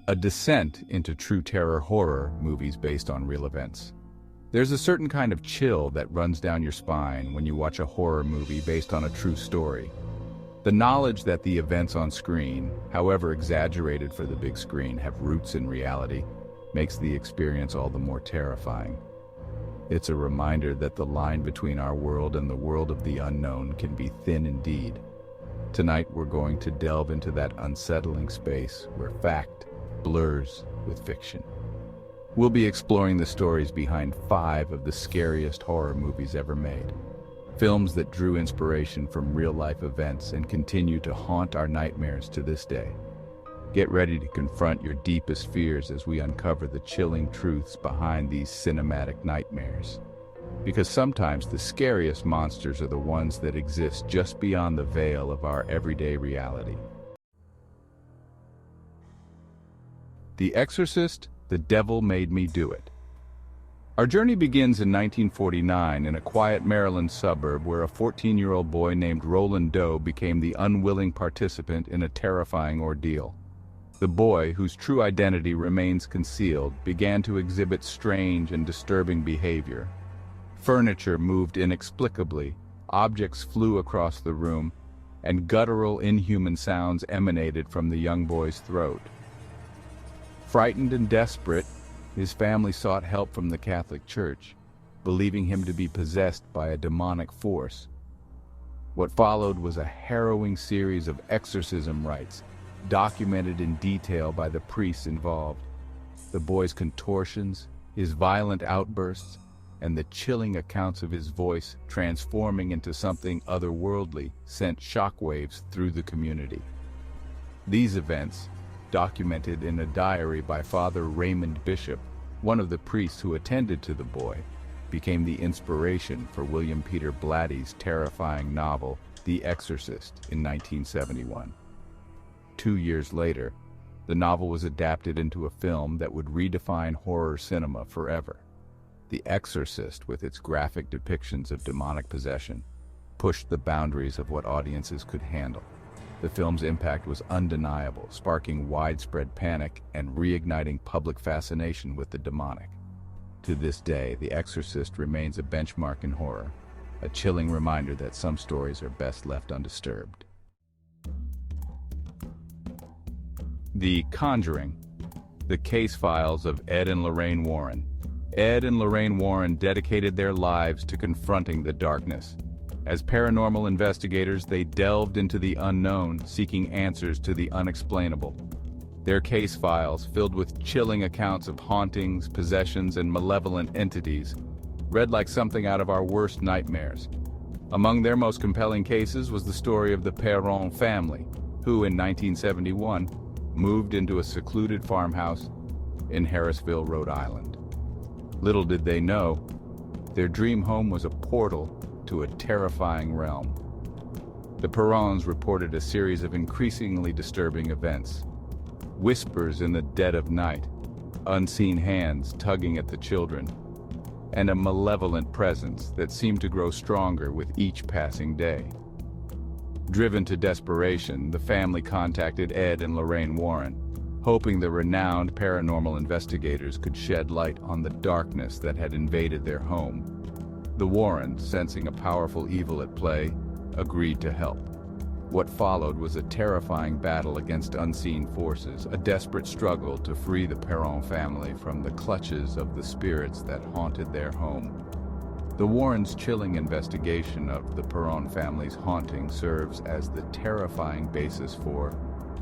a descent into true terror horror movies based on real events. There's a certain kind of chill that runs down your spine when you watch a horror movie based on a true story. The knowledge that the events on screen, however exaggerated for the big screen, have roots in reality, makes the experience all the more terrifying. It's a reminder that the line between our world and the world of the unknown can be thin indeed. Tonight we're going to delve into that unsettling space where fact blurs with fiction. We'll be exploring the stories behind 5 of the scariest horror movies ever made. Films that drew inspiration from real-life events and continue to haunt our nightmares to this day. Get ready to confront your deepest fears as we uncover the chilling truths behind these cinematic nightmares. Because sometimes the scariest monsters are the ones that exist just beyond the veil of our everyday reality. The Exorcist, The Devil Made Me Do It. Our journey begins in 1949 in a quiet Maryland suburb where a 14-year-old boy named Roland Doe became the unwilling participant in a terrifying ordeal. The boy, whose true identity remains concealed, began to exhibit strange and disturbing behavior. Furniture moved inexplicably, objects flew across the room, and guttural, inhuman sounds emanated from the young boy's throat. Frightened and desperate, his family sought help from the Catholic Church, believing him to be possessed by a demonic force. What followed was a harrowing series of exorcism rites, documented in detail by the priests involved. The boy's contortions, his violent outbursts, and the chilling accounts of his voice transforming into something otherworldly sent shockwaves through the community. These events, documented in a diary by Father Raymond Bishop, one of the priests who attended to the boy, became the inspiration for William Peter Blatty's terrifying novel, The Exorcist, in 1971. 2 years later, the novel was adapted into a film that would redefine horror cinema forever. The Exorcist, with its graphic depictions of demonic possession, pushed the boundaries of what audiences could handle. The film's impact was undeniable, sparking widespread panic and reigniting public fascination with the demonic. To this day, The Exorcist remains a benchmark in horror, a chilling reminder that some stories are best left undisturbed. The Conjuring, the case files of Ed and Lorraine Warren. Ed and Lorraine Warren dedicated their lives to confronting the darkness. As paranormal investigators, they delved into the unknown, seeking answers to the unexplainable. Their case files, filled with chilling accounts of hauntings, possessions, and malevolent entities, read like something out of our worst nightmares. Among their most compelling cases was the story of the Perron family, who in 1971 moved into a secluded farmhouse in Harrisville, Rhode Island. Little did they know, their dream home was a portal to a terrifying realm. The Perrons reported a series of increasingly disturbing events. Whispers in the dead of night, unseen hands tugging at the children, and a malevolent presence that seemed to grow stronger with each passing day. Driven to desperation, the family contacted Ed and Lorraine Warren, hoping the renowned paranormal investigators could shed light on the darkness that had invaded their home. The Warrens, sensing a powerful evil at play, agreed to help. What followed was a terrifying battle against unseen forces, a desperate struggle to free the Perron family from the clutches of the spirits that haunted their home. The Warrens' chilling investigation of the Perron family's haunting serves as the terrifying basis for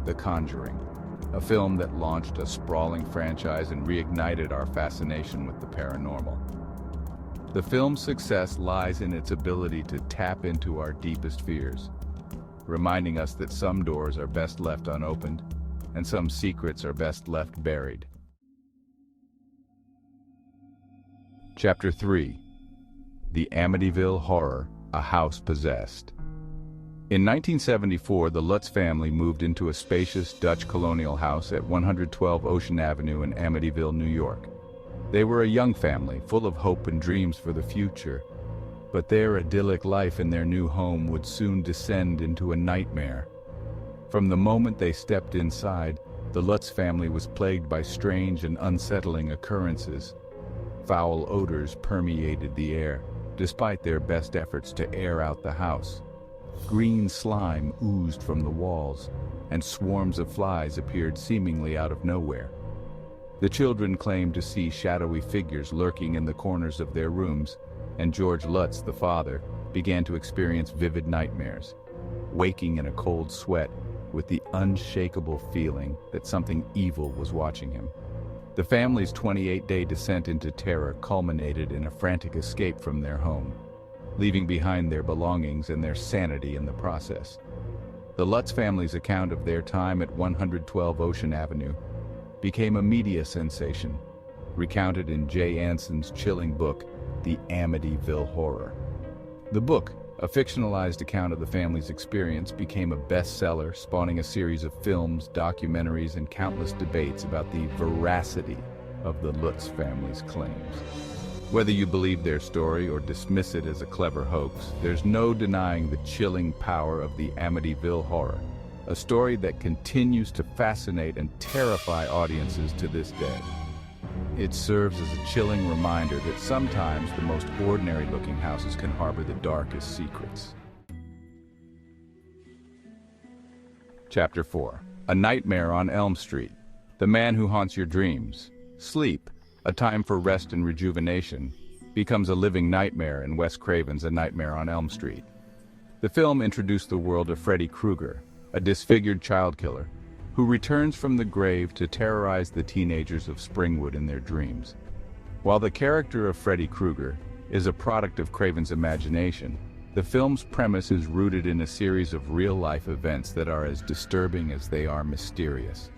The Conjuring, a film that launched a sprawling franchise and reignited our fascination with the paranormal. The film's success lies in its ability to tap into our deepest fears, reminding us that some doors are best left unopened and some secrets are best left buried. Chapter 3. The Amityville Horror, A House Possessed. In 1974, the Lutz family moved into a spacious Dutch colonial house at 112 Ocean Avenue in Amityville, New York. They were a young family, full of hope and dreams for the future, but their idyllic life in their new home would soon descend into a nightmare. From the moment they stepped inside, The Lutz family was plagued by strange and unsettling occurrences. Foul odors permeated the air, despite their best efforts to air out the house. Green slime oozed from the walls, and swarms of flies appeared seemingly out of nowhere. The children claimed to see shadowy figures lurking in the corners of their rooms, and George Lutz, the father, began to experience vivid nightmares, waking in a cold sweat with the unshakable feeling that something evil was watching him. The family's 28-day descent into terror culminated in a frantic escape from their home, leaving behind their belongings and their sanity in the process. The Lutz family's account of their time at 112 Ocean Avenue became a media sensation, recounted in Jay Anson's chilling book, The Amityville Horror. The book, a fictionalized account of the family's experience, became a bestseller, spawning a series of films, documentaries, and countless debates about the veracity of the Lutz family's claims. Whether you believe their story or dismiss it as a clever hoax, there's no denying the chilling power of the Amityville Horror, a story that continues to fascinate and terrify audiences to this day. It serves as a chilling reminder that sometimes the most ordinary-looking houses can harbor the darkest secrets. Chapter 4. A Nightmare on Elm Street. The Man Who Haunts Your Dreams. Sleep, a time for rest and rejuvenation, becomes a living nightmare in Wes Craven's A Nightmare on Elm Street. The film introduced the world of Freddy Krueger, a disfigured child killer, who returns from the grave to terrorize the teenagers of Springwood in their dreams. While the character of Freddy Krueger is a product of Craven's imagination, the film's premise is rooted in a series of real-life events that are as disturbing as they are mysterious.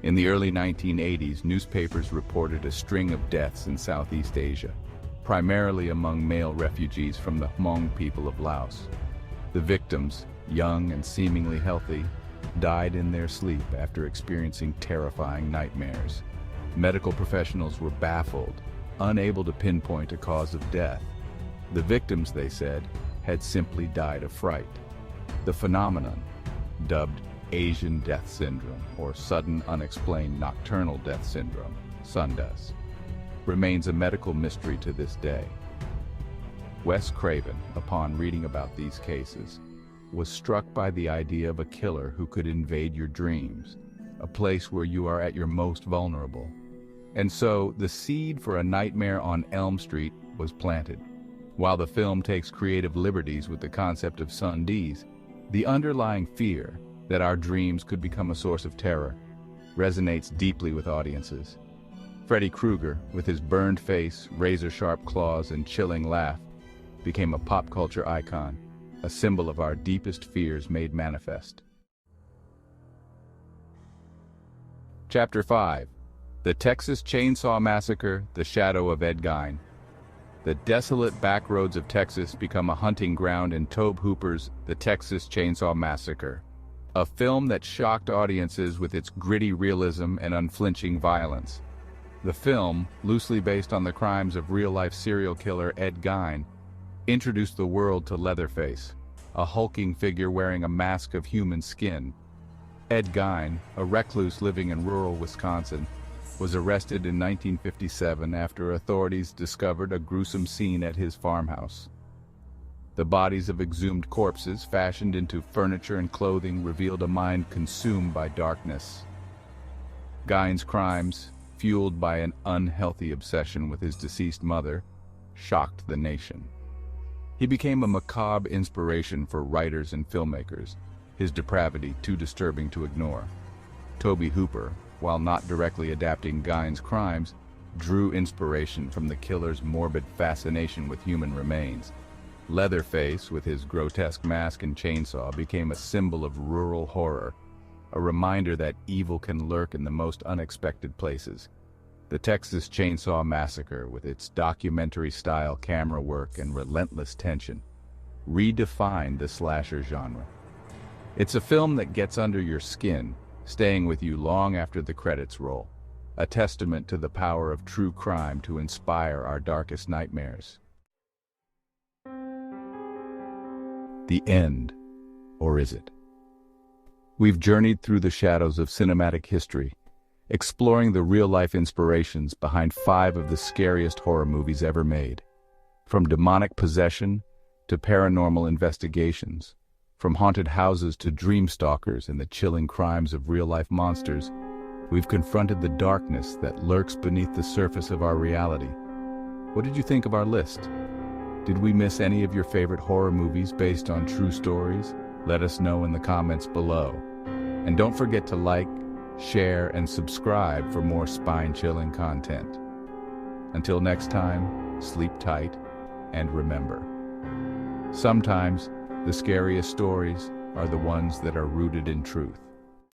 In the early 1980s, newspapers reported a string of deaths in Southeast Asia, primarily among male refugees from the Hmong people of Laos. The victims, young and seemingly healthy, died in their sleep after experiencing terrifying nightmares. Medical professionals were baffled, unable to pinpoint a cause of death. The victims, they said, had simply died of fright. The phenomenon, dubbed Asian death syndrome or sudden unexplained nocturnal death syndrome, SUNDES, remains a medical mystery to this day. Wes Craven, upon reading about these cases, was struck by the idea of a killer who could invade your dreams, a place where you are at your most vulnerable. And so, the seed for A Nightmare on Elm Street was planted. While the film takes creative liberties with the concept of SUNDES, the underlying fear that our dreams could become a source of terror resonates deeply with audiences. Freddy Krueger, with his burned face, razor-sharp claws, and chilling laugh, became a pop culture icon, a symbol of our deepest fears made manifest. Chapter 5. The Texas Chainsaw Massacre, The Shadow of Ed Gein. The desolate backroads of Texas become a hunting ground in Tobe Hooper's The Texas Chainsaw Massacre, a film that shocked audiences with its gritty realism and unflinching violence. The film, loosely based on the crimes of real-life serial killer Ed Gein, introduced the world to Leatherface, a hulking figure wearing a mask of human skin. Ed Gein, a recluse living in rural Wisconsin, was arrested in 1957 after authorities discovered a gruesome scene at his farmhouse. The bodies of exhumed corpses, fashioned into furniture and clothing, revealed a mind consumed by darkness. Gein's crimes, fueled by an unhealthy obsession with his deceased mother, shocked the nation. He became a macabre inspiration for writers and filmmakers, his depravity too disturbing to ignore. Tobe Hooper, while not directly adapting Gein's crimes, drew inspiration from the killer's morbid fascination with human remains. Leatherface, with his grotesque mask and chainsaw, became a symbol of rural horror, a reminder that evil can lurk in the most unexpected places. The Texas Chainsaw Massacre, with its documentary-style camera work and relentless tension, redefined the slasher genre. It's a film that gets under your skin, staying with you long after the credits roll, a testament to the power of true crime to inspire our darkest nightmares. The end, or is it? We've journeyed through the shadows of cinematic history, exploring the real-life inspirations behind 5 of the scariest horror movies ever made. From demonic possession to paranormal investigations, from haunted houses to dream stalkers and the chilling crimes of real-life monsters, we've confronted the darkness that lurks beneath the surface of our reality. What did you think of our list? Did we miss any of your favorite horror movies based on true stories? Let us know in the comments below. And don't forget to like, share, and subscribe for more spine-chilling content. Until next time, sleep tight, and remember, sometimes the scariest stories are the ones that are rooted in truth.